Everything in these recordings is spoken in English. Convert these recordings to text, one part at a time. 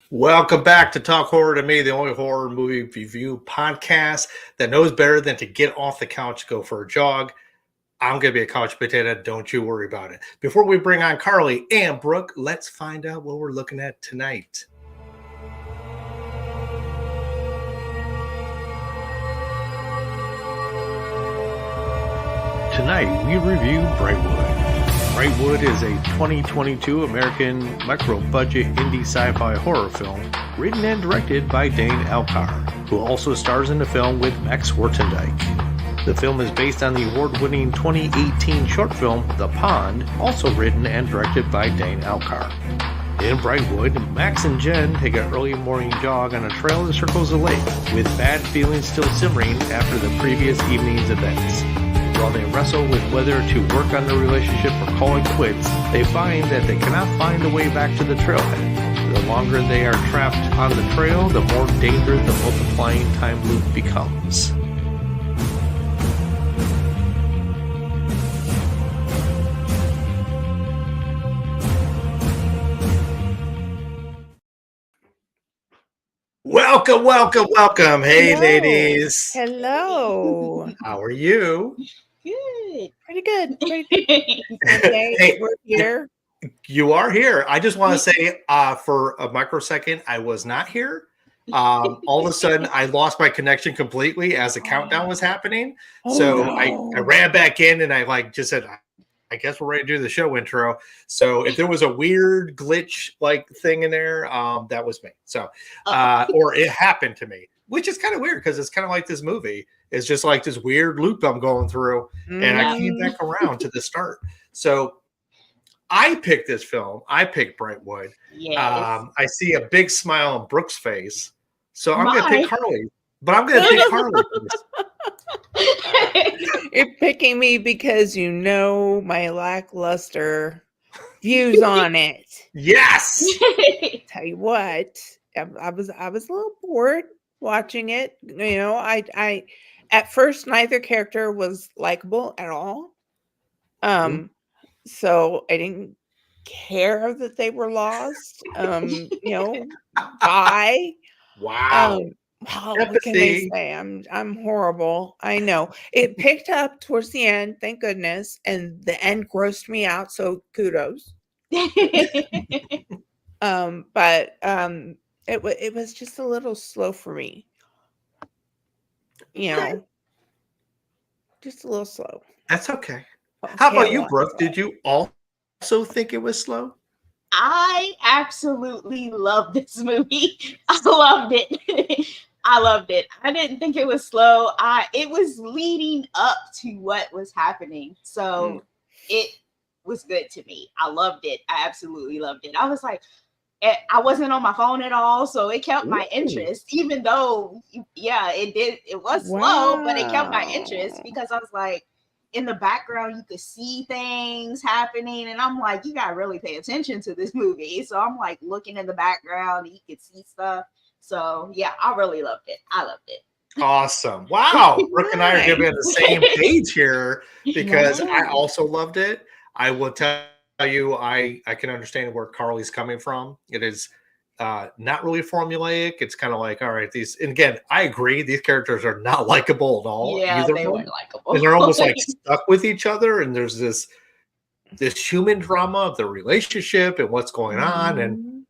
Welcome back to Talk Horror to Me, the only horror movie review podcast that knows better than to get off the couch, go for a jog. I'm going to be a couch potato. Don't you worry about it. Before we bring on Carly and Brooke, let's find out what we're looking at tonight. Tonight, we review Brightwood. Brightwood is a 2022 American micro-budget indie sci-fi horror film written and directed by Dane Elcar, who also stars in the film with Max Woertendyke. The film is based on the award-winning 2018 short film The Pond, also written and directed by Dane Elcar. In Brightwood, Max and Jen take an early morning jog on a trail that circles the lake, with bad feelings still simmering after the previous evening's events. While they wrestle with whether to work on their relationship or call it quits, they find that they cannot find a way back to the trailhead. The longer they are trapped on the trail, the more dangerous the multiplying time loop becomes. Welcome, welcome, welcome. Hey, Hello. ladies. Hello. How are you? Good. Pretty good. Okay, Hey, we're here. You are here. I just want to say for a microsecond, I was not here. All of a sudden, I lost my connection completely as the countdown was happening. So no. I ran back in and I just said, I guess we're ready to do the show intro. So if there was a weird glitch like thing in there, that was me. So, or it happened to me, which is kind of weird because it's kind of like this movie. It's just like this weird loop I'm going through, and I came back around to the start. So I picked this film. I picked Brightwood. Yes. I see a big smile on Brooke's face. So I'm going to pick Carly. But I'm going to pick Carly for this. You're picking me because you know my lackluster views on it. Yes. Tell you what, I was a little bored watching it. You know, I at first neither character was likable at all. So I didn't care that they were lost. You know, bye. Wow. What can I say? I'm horrible. I know. It picked up towards the end, thank goodness, and the end grossed me out. So kudos. But it was just a little slow for me. You know, just a little slow. That's okay. How about you, Brooke? Did you also think it was slow? I absolutely love this movie. I loved it. I loved it. I didn't think it was slow. It was leading up to what was happening. So it was good to me. I loved it. I absolutely loved it. I was like, I wasn't on my phone at all, so it kept my interest, even though, it was slow, but it kept my interest because I was like, in the background, you could see things happening, and I'm like, you gotta really pay attention to this movie. So I'm like looking in the background, and you could see stuff. So yeah, I really loved it. I loved it. Awesome. Wow. Brooke and I are going to be on the same page here because I also loved it. I will tell you, I can understand where Carly's coming from. It is not really formulaic. It's kind of like, all right, and again, I agree, these characters are not likable at all. Yeah, they weren't likable. And they're almost like stuck with each other, and there's this human drama of the relationship and what's going on. And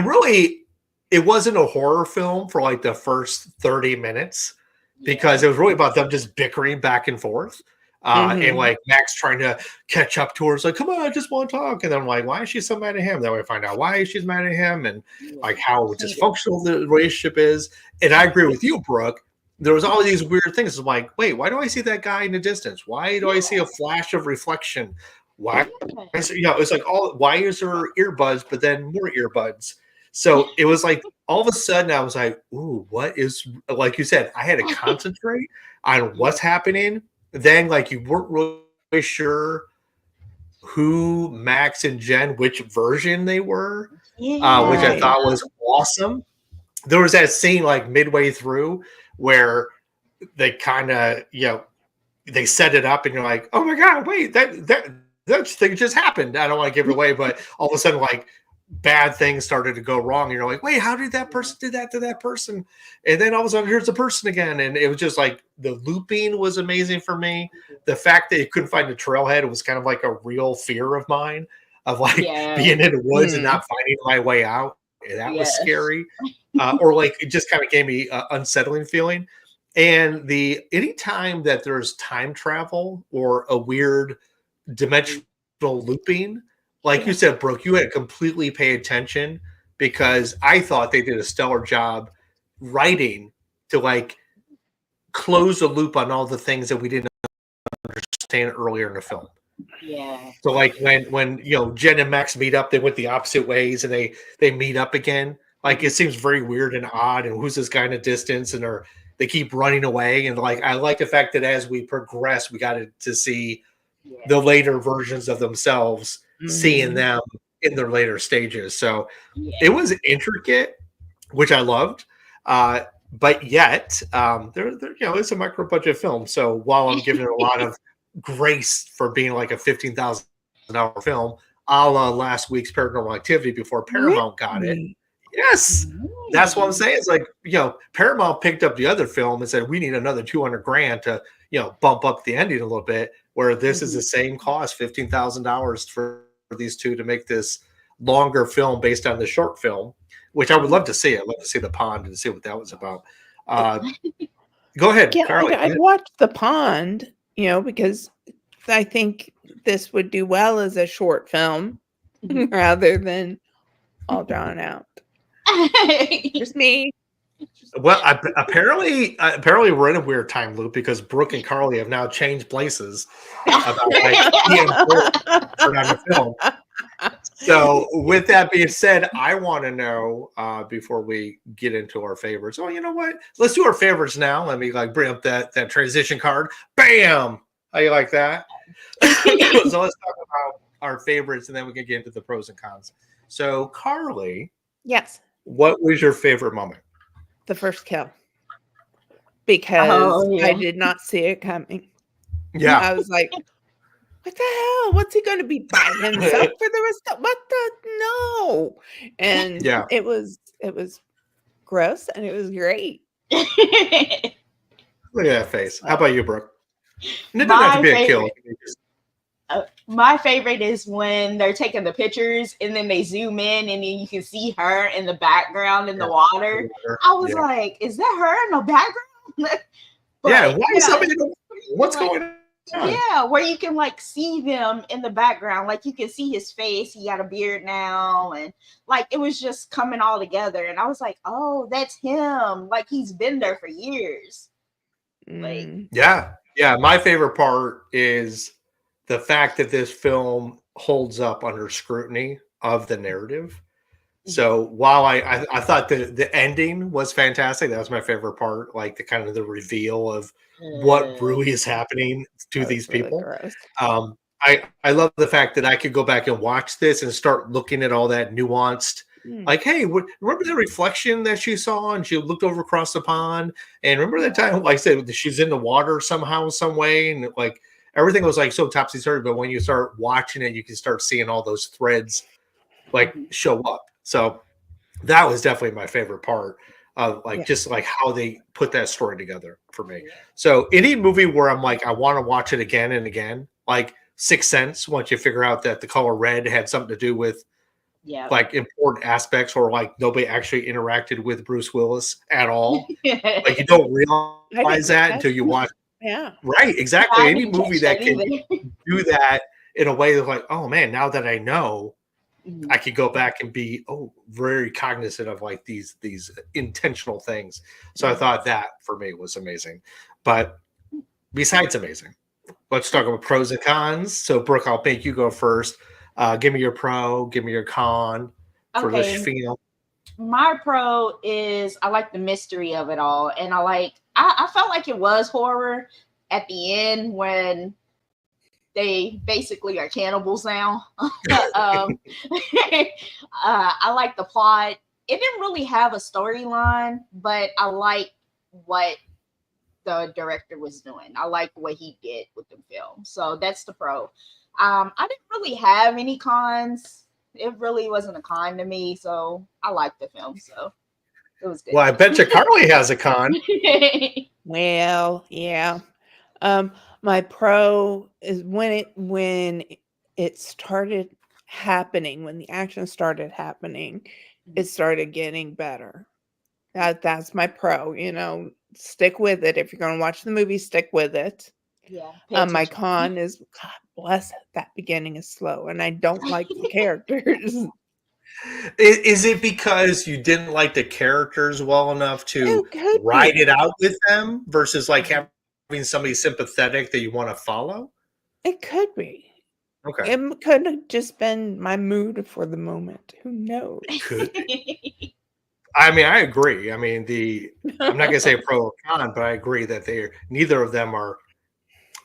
really, it wasn't a horror film for like the first 30 minutes because it was really about them just bickering back and forth. And like Max trying to catch up to her. It's like, come on, I just want to talk. And then I'm like, why is she so mad at him? Then we find out why she's mad at him and like how dysfunctional the relationship is. And I agree with you, Brooke. There was all these weird things. I'm like, wait, why do I see that guy in the distance? Why do I see a flash of reflection? Why? It's like why is there earbuds, but then more earbuds? So it was like all of a sudden I was like, ooh, what is, like you said, I had to concentrate on what's happening. Then like you weren't really sure who Max and Jen, which version they were, which I thought was awesome. There was that scene like midway through where they kind of, they set it up and you're like, oh my God, wait, that thing just happened. I don't want to give it away, but all of a sudden, like bad things started to go wrong. You're like, wait, how did that person do that to that person? And then all of a sudden, here's the person again. And it was just like the looping was amazing for me. The fact that you couldn't find the trailhead was kind of like a real fear of mine of like being in the woods and not finding my way out. And that was scary. Or like it just kind of gave me an unsettling feeling. And anytime that there's time travel or a weird dimensional looping, like you said, Brooke, you had to completely pay attention because I thought they did a stellar job writing to like close the loop on all the things that we didn't understand earlier in the film. Yeah. So like when Jen and Max meet up, they went the opposite ways and they meet up again. Like it seems very weird and odd. And who's this guy in the distance? And they keep running away. And like I like the fact that as we progress, we got to see the later versions of themselves, seeing them in their later stages. So it was intricate, which I loved. But yet, it's a micro budget film. So while I'm giving it a lot of grace for being like a $15,000 film, a la last week's Paranormal Activity before Paramount got it. Yes, that's what I'm saying. It's like, Paramount picked up the other film and said, we need another $200,000 to, bump up the ending a little bit, where this is the same cost, $15,000 for these two to make this longer film based on the short film, which I would love to see. I'd love to see The Pond and see what that was about. Go ahead, Carly. I'd watch The Pond, because I think this would do well as a short film rather than all drawn out. Just me. Well, apparently we're in a weird time loop because Brooke and Carly have now changed places about like on the film. So with that being said, I want to know before we get into our favorites. Oh, you know what? Let's do our favorites now. Let me like bring up that transition card. Bam! How you like that? So let's talk about our favorites, and then we can get into the pros and cons. So, Carly, yes, what was your favorite moment? The first kill, because I did not see it coming. Yeah, I was like, what the hell? What's he going to be by himself for the rest of no? And it was gross and it was great. Look at that face. How about you, Brooke? It doesn't have to be a kill. My favorite is when they're taking the pictures and then they zoom in and then you can see her in the background in the water. I was like, is that her in the background? Why is somebody? What's going on? Yeah, where you can like see them in the background, like you can see his face. He got a beard now, and like it was just coming all together. And I was like, oh, that's him. Like he's been there for years. Like, yeah. My favorite part is the fact that this film holds up under scrutiny of the narrative. So while I thought the ending was fantastic, that was my favorite part, like the kind of the reveal of what really is happening to these people. I love the fact that I could go back and watch this and start looking at all that nuanced, like, hey, remember the reflection that she saw and she looked over across the pond? And remember that time, like I said, she's in the water somehow, some way, and like everything was like so topsy-turvy. But when you start watching it, you can start seeing all those threads like show up. So that was definitely my favorite part of like just like how they put that story together for me. So any movie where I'm like, I want to watch it again and again, like Sixth Sense, once you figure out that the color red had something to do with like important aspects, or like nobody actually interacted with Bruce Willis at all. Like you don't realize that until you watch. Yeah. Right. Exactly. Any movie that can do that in a way that's like, oh man, now that I know, I could go back and be very cognizant of like these intentional things. So I thought that for me was amazing. But besides amazing, let's talk about pros and cons. So Brooke, I'll make you go first. Give me your pro, give me your con for this film. My pro is I like the mystery of it all, and I felt like it was horror at the end when they basically are cannibals now. I like the plot. It didn't really have a storyline, but I like what the director was doing. I like what he did with the film. So that's the pro. I didn't really have any cons. It really wasn't a con to me, so I liked the film. So it was good. Well, I bet you Carly has a con. Well, yeah. My pro is when it started happening, when the action started happening, it started getting better. That's my pro. Stick with it. If you're going to watch the movie, stick with it. Yeah. My con is, God bless it, that beginning is slow, and I don't like the characters. Is it because you didn't like the characters well enough to It could ride be. it out with them versus like having somebody sympathetic that you want to follow? It could be. Okay. It could have just been my mood for the moment. Who knows? Could be. I mean, I agree. I mean, I'm not gonna say pro or con, but I agree that neither of them are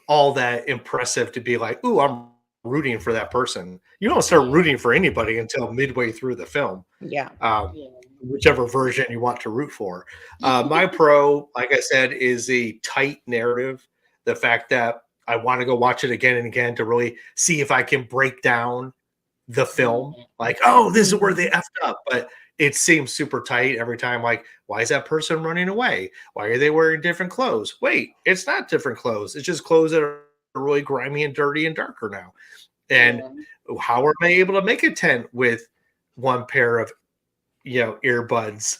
all that impressive to be like, ooh, I'm rooting for that person. You don't start rooting for anybody until midway through the film. Yeah. Whichever version you want to root for. My pro, like I said, is the tight narrative. The fact that I want to go watch it again and again to really see if I can break down the film. Like, oh, this is where they effed up. But it seems super tight every time. Like, why is that person running away? Why are they wearing different clothes? Wait, it's not different clothes. It's just clothes that are really grimy and dirty and darker now. And how are they able to make a tent with one pair of earbuds?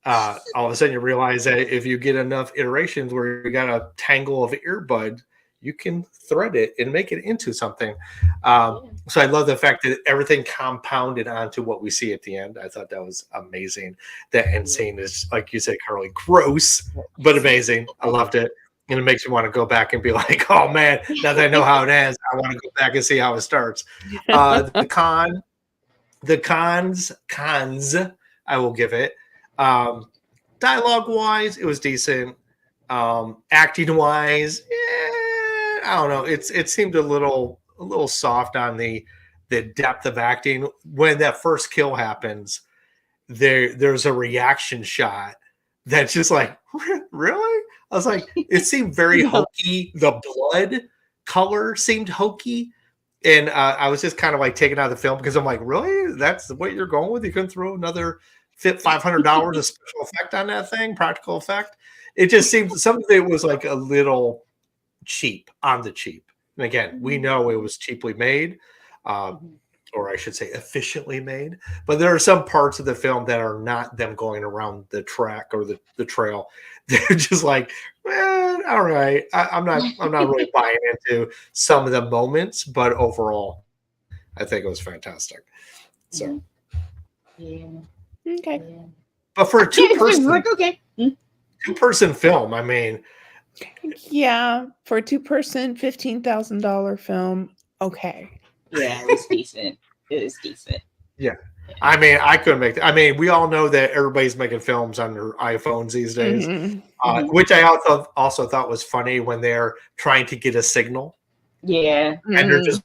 All of a sudden you realize that if you get enough iterations where you got a tangle of earbud, you can thread it and make it into something. So I love the fact that everything compounded onto what we see at the end. I thought that was amazing. That end scene is, like you said, Carly, gross, but amazing. I loved it. And it makes you want to go back and be like, oh man, now that I know how it ends, I want to go back and see how it starts. The cons, I will give it. Dialogue wise, it was decent. Acting wise, I don't know. It seemed a little soft on the depth of acting. When that first kill happens, there's a reaction shot that's just like, really? I was like, it seemed very hokey. The blood color seemed hokey. And I was just kind of like taken out of the film because I'm like, really? That's what you're going with? You couldn't throw another $500 of special effect on that thing, practical effect? It just seemed some of it was like a little cheap, on the cheap. And again, we know it was cheaply made, or I should say efficiently made. But there are some parts of the film that are not them going around the track or the trail. They're just like, man, all right. I'm not really buying into some of the moments, but overall, I think it was fantastic. So, Okay. But for a two-person film, I mean, yeah, for a two-person $15,000 film, okay. Yeah, it was decent. It was decent. Yeah. I mean, I couldn't make I mean, we all know that everybody's making films on their iPhones these days, which I also thought was funny when they're trying to get a signal. Yeah. And they're just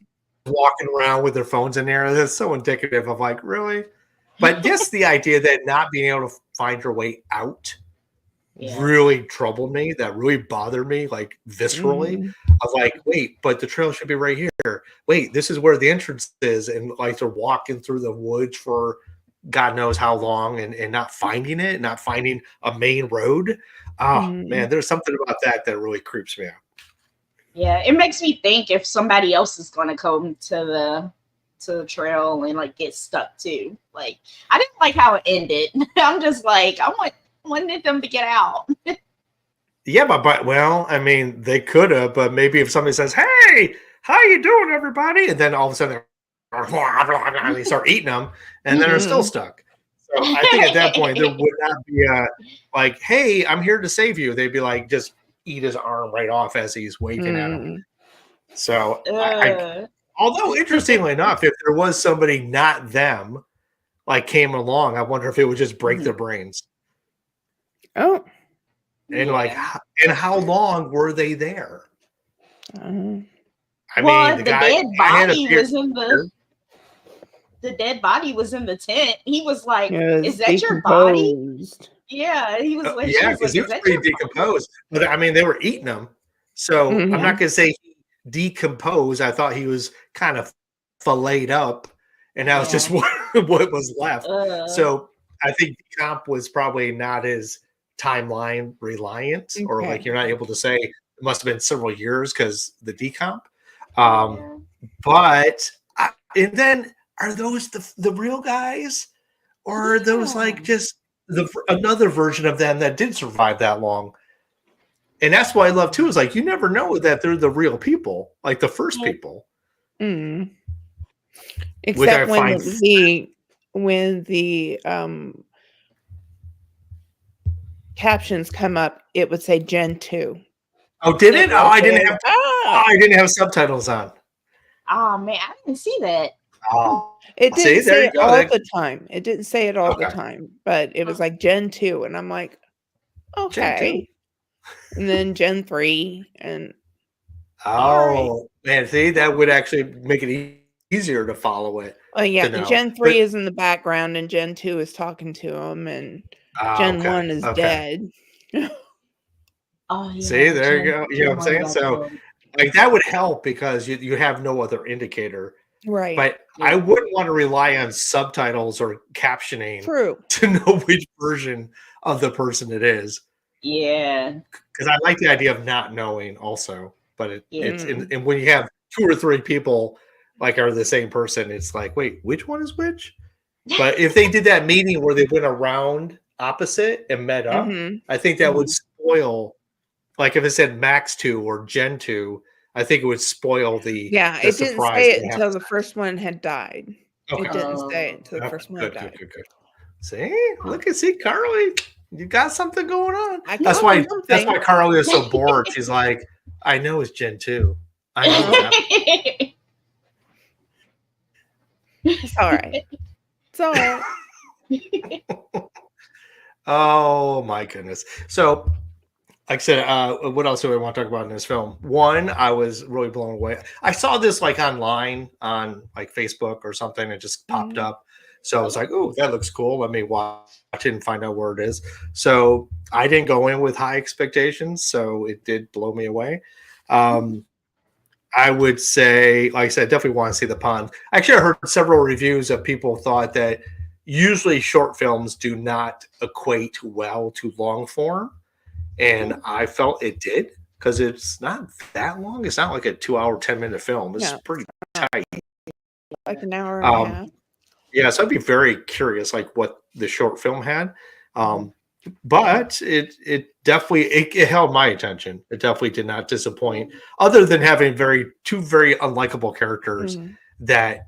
walking around with their phones in there. That's so indicative of like, really? But just the idea that not being able to find your way out really troubled me. That really bothered me, like viscerally. I was like, wait, but the trail should be right here. Wait, this is where the entrance is. And like they're walking through the woods for God knows how long and not finding it, not finding a main road. Oh, man, there's something about that really creeps me out. Yeah, it makes me think if somebody else is going to come to the trail and like get stuck too. Like, I didn't like how it ended. I'm just like, I wanted them to get out. Yeah, but well, I mean, they could have, but maybe if somebody says, "Hey, how you doing, everybody?" and then all of a sudden they start eating them, and then they're still stuck. So I think at that point there would not be like, "Hey, I'm here to save you." They'd be like, just eat his arm right off as he's waving at him. So, although interestingly enough, if there was somebody not them, like came along, I wonder if it would just break their brains. Oh. And like, and how long were they there? I mean, the dead body was in the dead body was in the tent. He was like, "Is that your body?" Yeah, he was like, "Yeah," because he was pretty decomposed. But I mean, they were eating him, so I'm not gonna say he decomposed. I thought he was kind of filleted up and now it's just what was left. So I think decomp was probably not as timeline reliant, or like you're not able to say it must have been several years because the decomp. But and then are those the real guys, or are those like just another version of them that did survive that long? And that's what I love too, is like you never know that they're the real people, like the first people. Except when the captions come up, it would say Gen 2. Oh, did it? Oh, I didn't have subtitles on. Oh man, I didn't see that. Oh, it didn't say it all the time. It didn't say it all the time, but it was like Gen 2, and I'm like, okay. And then Gen 3, and man, see, that would actually make it easier to follow it. Oh yeah, Gen 3 is in the background, and Gen 2 is talking to him, and Gen 1 is dead. See, there you go. You know what I'm saying? So, like, that would help because you have no other indicator. Right. But I wouldn't want to rely on subtitles or captioning to know which version of the person it is. Yeah. Because I like the idea of not knowing also. But it's and when you have 2 or 3 people like are the same person, it's like, wait, which one is which? But if they did that meeting where they went around opposite and met up, I think that would spoil. Like if it said Max 2 or Gen 2, I think it would spoil the it didn't say it until the first one had died. Okay. It didn't say it until the first one had died. Good. See, Carly, you got something going on. That's why Carly is so bored. She's like, I know it's Gen 2. I know that. It's all right. It's all right. Oh my goodness. So like I said, what else do I want to talk about in this film? One, I was really blown away. I saw this like online on like Facebook or something. It just popped up. So I was like, oh, that looks cool. Let me watch it and find out where it is. So I didn't go in with high expectations. So it did blow me away. I would say, like I said, I definitely want to see the pond. Actually, I heard several reviews of people thought that usually short films do not equate well to long form. And I felt it did because it's not that long. It's not like a 2-hour, 10-minute film. It's pretty tight. Like an hour and a half. Yeah, so I'd be very curious, like what the short film had. But it definitely it held my attention. It definitely did not disappoint. Other than having two very unlikable characters that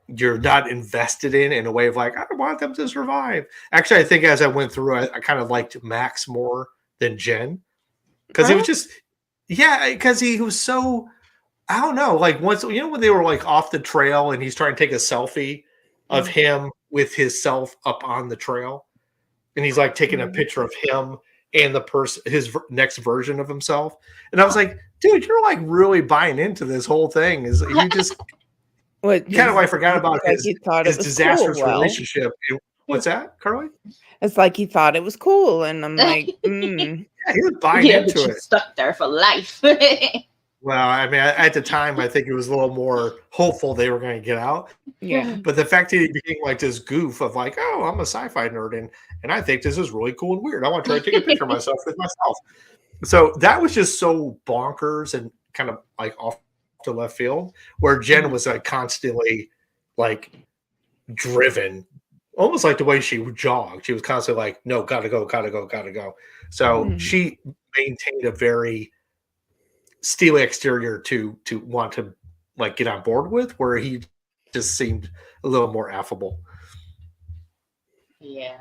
you're not invested in a way of like, I want them to survive. Actually, I think as I went through, I kind of liked Max more than Jen, because it was just because he was so, I don't know, like once when they were like off the trail and he's trying to take a selfie of him with his self up on the trail, and he's like taking a picture of him and the person, his next version of himself, and I was like, dude, you're like really buying into this whole thing. Is you just I forgot about his disastrous relationship. What's that, Carly? It's like he thought it was cool, and I'm like, yeah, he was buying into it. Stuck there for life. Well, I mean, at the time, I think it was a little more hopeful they were going to get out. Yeah. But the fact that he became like this goof of like, oh, I'm a sci-fi nerd, and I think this is really cool and weird. I want to try to take a picture of myself with myself. So that was just so bonkers and kind of like off to left field, where Jen was like constantly like driven. Almost like the way she jogged. She was constantly like, no, gotta go. So she maintained a very steely exterior to want to like get on board with, where he just seemed a little more affable. Yeah.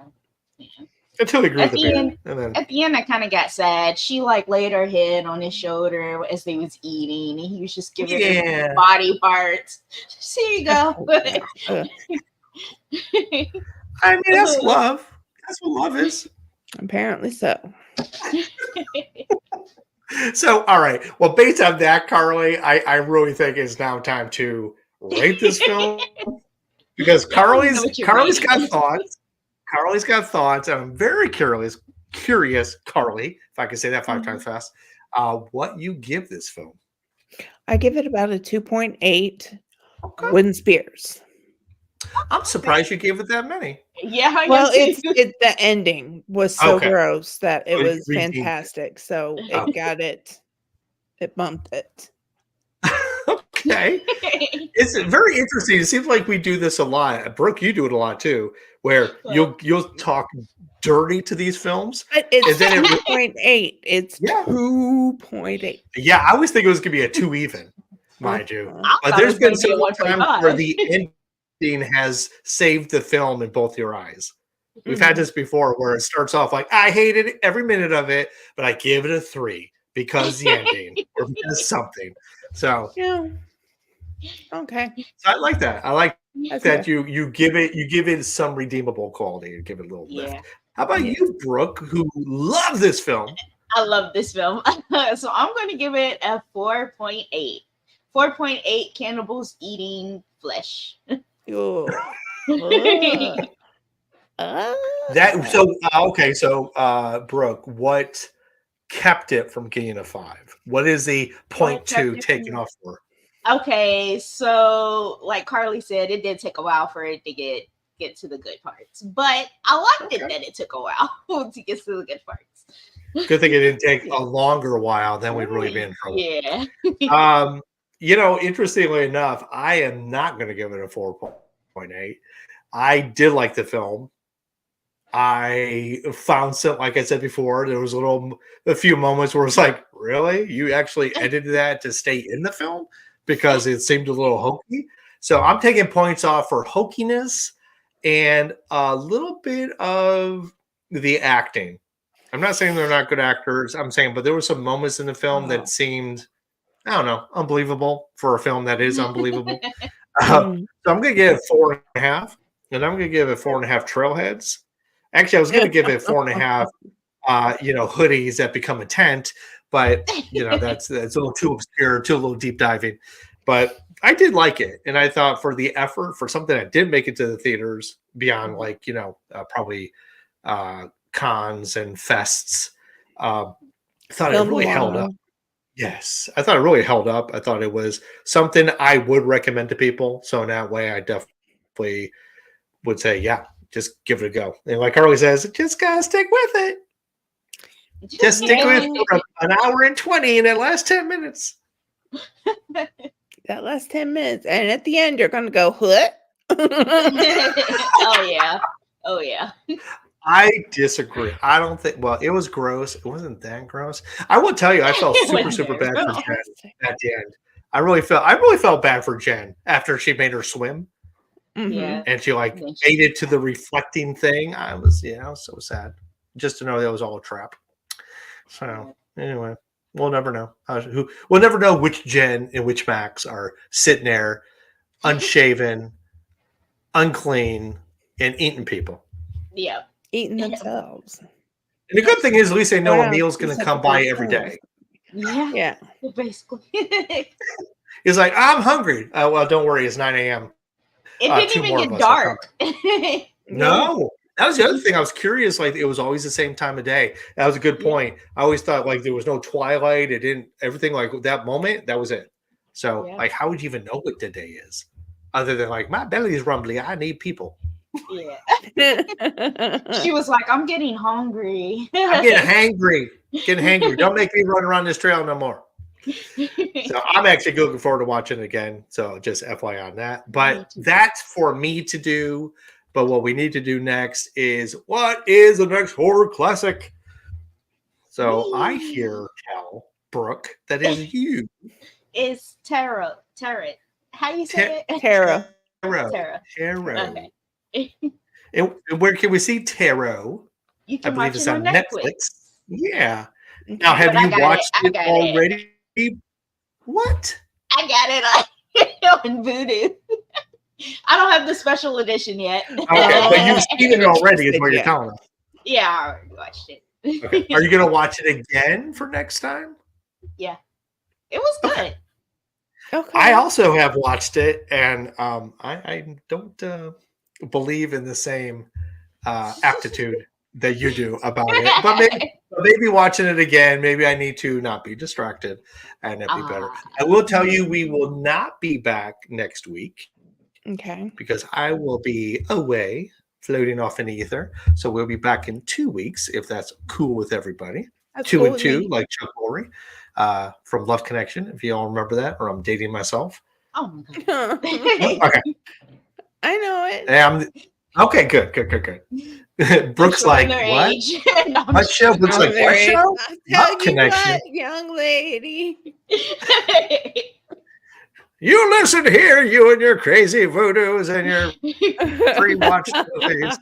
Until he grew at the the beard. end, And then at the end, I kind of got sad. She like laid her head on his shoulder as they was eating, and he was just giving her body parts. Just, here you go. I mean, that's love. That's what love is. Apparently so. So, all right. Well, based on that, Carly, I really think it's now time to rate this film, because Carly's got thoughts. Carly's got thoughts, and I'm very curious, Carly, if I can say that 5 times fast, what you give this film. I give it about a 2.8 wooden spears. I'm surprised you gave it that many. Yeah, I Well, am too. it's the ending was so Okay. gross that it So you was redeemed it. fantastic. So Oh. it bumped it. Okay. It's very interesting. It seems like we do this a lot. Brooke, you do it a lot too, where you'll talk dirty to these films. But it's And then 2.8. It's Yeah. 2.8. Yeah, I always think it was gonna be a 2 even, mind you. I But thought it there's was gonna been be a several times where 1.5. the ending has saved the film in both your eyes. We've Mm-hmm. had this before where it starts off like, I hated every minute of it, but I give it a 3 because the ending or because something. So Yeah. Okay. I like that. I like That's that fair. you give it some redeemable quality. You give it a little lift. Yeah. How about you, Brooke, who love this film? I love this film. So I'm going to give it a 4.8. 4.8 cannibals eating flesh. Ugh. That so okay. So Brooke, what kept it from getting a 5? What is the What kept 0.2 it taken from- off for? Okay, so like Carly said, it did take a while for it to get to the good parts, but I liked it that it took a while to get to the good parts. Good thing it didn't take a longer while, then we'd really be in trouble. Yeah. Interestingly enough, I am not going to give it a 4.8. I did like the film. I found some, like I said before, there was a few moments where it's like, really? You actually edited that to stay in the film? Because it seemed a little hokey. So I'm taking points off for hokiness and a little bit of the acting. I'm not saying they're not good actors. I'm saying, but there were some moments in the film that seemed, I don't know, unbelievable for a film that is unbelievable. So I'm going to give it 4.5, and I'm going to give it 4.5 trailheads. Actually, I was going to give it 4.5, hoodies that become a tent, but that's a little too obscure, too a little deep diving. But I did like it, and I thought for the effort for something that did make it to the theaters beyond probably cons and fests, I thought it really held up. Yes, I thought it really held up. I thought it was something I would recommend to people. So in that way, I definitely would say, yeah, just give it a go. And like Carly says, just gotta stick with it. Just stick with it for an hour and 20 in that last 10 minutes. That last 10 minutes. And at the end, you're going to go, what? Oh, yeah. I disagree. I don't think, well, it was gross. It wasn't that gross. I will tell you, I felt super bad for Jen at the end. I really felt bad for Jen after she made her swim. Yeah. And she made it to the reflecting thing. I was, so sad just to know that was all a trap. So anyway, we'll never know. We'll never know which Jen and which Max are sitting there unshaven, unclean, and eating people. Yeah. Eating themselves. And the good thing is, at least they know a meal's going to come by every day. Yeah. Basically. It's like, I'm hungry. Well, don't worry. It's 9 a.m. It didn't even get dark. No. That was the other thing. I was curious. Like, it was always the same time of day. That was a good point. I always thought, like, there was no twilight. It didn't, everything like that moment, that was it. So, like, how would you even know what the day is? Other than, like, my belly is rumbling. I need people. Yeah. She was like, I'm getting hungry. I'm getting hangry. Don't make me run around this trail no more. So I'm actually looking forward to watching it again. So just FYI on that. But that's for me to do. But what we need to do next is, what is the next horror classic? So I hear, Brooke, that is you. It's Tarot. How you say it? Tarot. Okay. And where can we see Tarot? You can I believe watch it's it on Netflix. Yeah. Now, But have you watched it already? What? I got it on Voodoo. I don't have the special edition yet. Okay, but you've seen it already, is what you're telling us. Yeah, I already watched it. Okay. Are you going to watch it again for next time? Yeah. It was good. Okay. I also have watched it, and I don't believe in the same aptitude that you do about it. But maybe watching it again, maybe I need to not be distracted, and it'll be better. I will tell you, we will not be back next week. Okay. because I will be away, floating off in the ether. So we'll be back in 2 weeks, if that's cool with everybody. That's 2 cool and with 2, me. like Chuck Lorre from Love Connection, if you all remember that, or I'm dating myself. Oh my I Okay. know it. And okay, good. Brooke's Showing like, their what? age. No, I'm What just show? Brooke's like, what show? I'll tell Love you Connection. what, young lady. kidding. You listen here, you and your crazy voodoos and your pre-watched movies.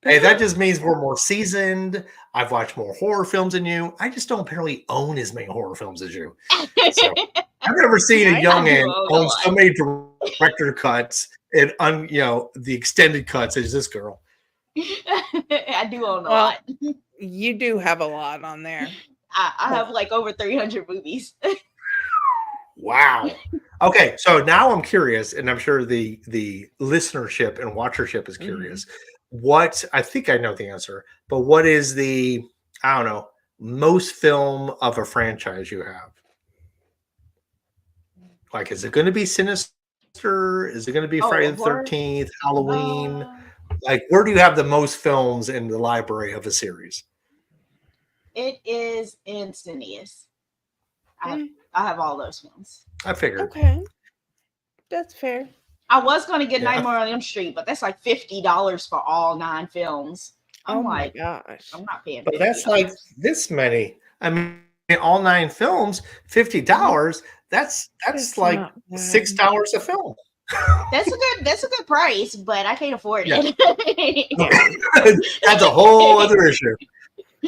Hey, that just means we're more seasoned. I've watched more horror films than you. I just don't apparently own as many horror films as you. So I've never seen a I youngin do own a own lot. so many director cuts and the extended cuts as this girl. I do own a Well, lot. You do have a lot on there. I have like over 300 movies. Wow. Okay, so now I'm curious, and I'm sure the listenership and watchership is curious. What I think I know the answer, but what is the I don't know most film of a franchise you have? Like, is it going to be Sinister? Is it going to be Friday the horror? 13th, Halloween? Like, where do you have the most films in the library of a series? It is Insidious. I have all those films. I figured. Okay. That's fair. I was going to get Yeah. Nightmare on Elm Street, but that's like $50 for all 9 films. I'm Oh my like, gosh. I'm not paying $50. But that's like this many. I mean, all 9 films, $50. That's It's like not bad. $6 a film. That's a good price, but I can't afford Yeah. it. That's a whole other issue.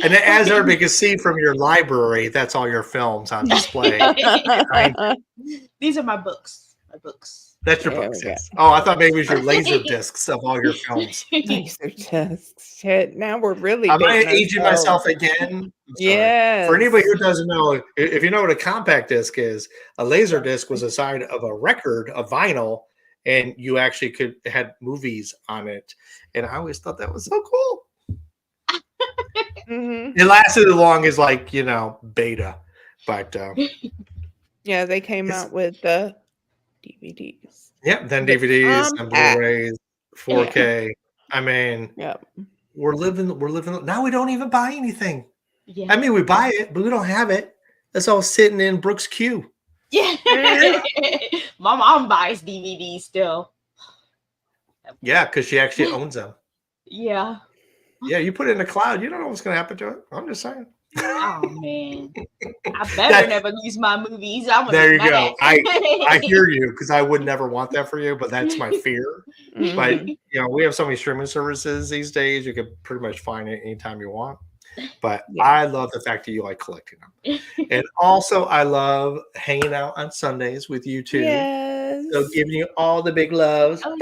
And as everybody can see from your library, that's all your films on display. These are my books. That's your There books, we yes. Oh, I thought maybe it was your laser discs of all your films. Laser discs. Shit. Now we're really Am I dating aging ourselves. myself again? I'm sorry. Yes. For anybody who doesn't know, if you know what a compact disc is, a laser disc was a side of a record, a vinyl, and you actually had movies on it. And I always thought that was so cool. Mhm. It lasted as long as beta, but Yeah, they came out with the DVDs. yeah, then The DVDs and compact. Blu-rays, 4K. I mean, Yep. we're living now. We don't even buy anything. Yeah. I mean, we buy it, but we don't have it. That's all sitting in Brooke's queue. Yeah. My mom buys DVDs still. Yeah, because she actually owns them. Yeah. Yeah, you put it in the cloud, you don't know what's going to happen to it. I'm just saying. Oh man. I better never lose my movies. There you go. I hear you, because I would never want that for you, but that's my fear. But Mhm. we have so many streaming services these days. You can pretty much find it anytime you want. But Yeah. I love the fact that you like collecting them. And also, I love hanging out on Sundays with you two. Yes. So giving you all the big loves. Oh,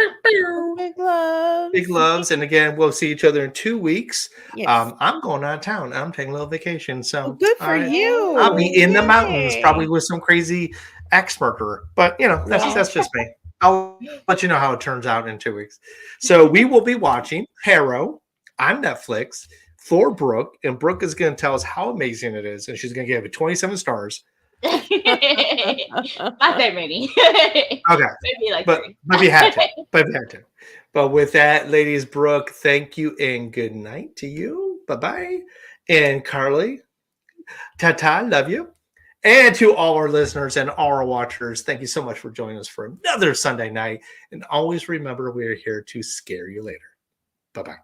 big loves. Big loves. And again, we'll see each other in 2 weeks. Yes. I'm going out of town. I'm taking a little vacation. So Oh, good for you. I'll be in the mountains, Yay. probably with some crazy axe murderer. But that's just me. I'll let you know how it turns out in 2 weeks. So we will be watching Harrow on Netflix for Brooke, and Brooke is going to tell us how amazing it is, and she's going to give it 27 stars. Not that many. Okay, Maybe like but 3. we had to. But with that, ladies, Brooke, thank you and good night to you. Bye-bye. And Carly, ta-ta, love you. And to all our listeners and all our watchers, thank you so much for joining us for another Sunday night. And always remember, we are here to scare you later. Bye-bye.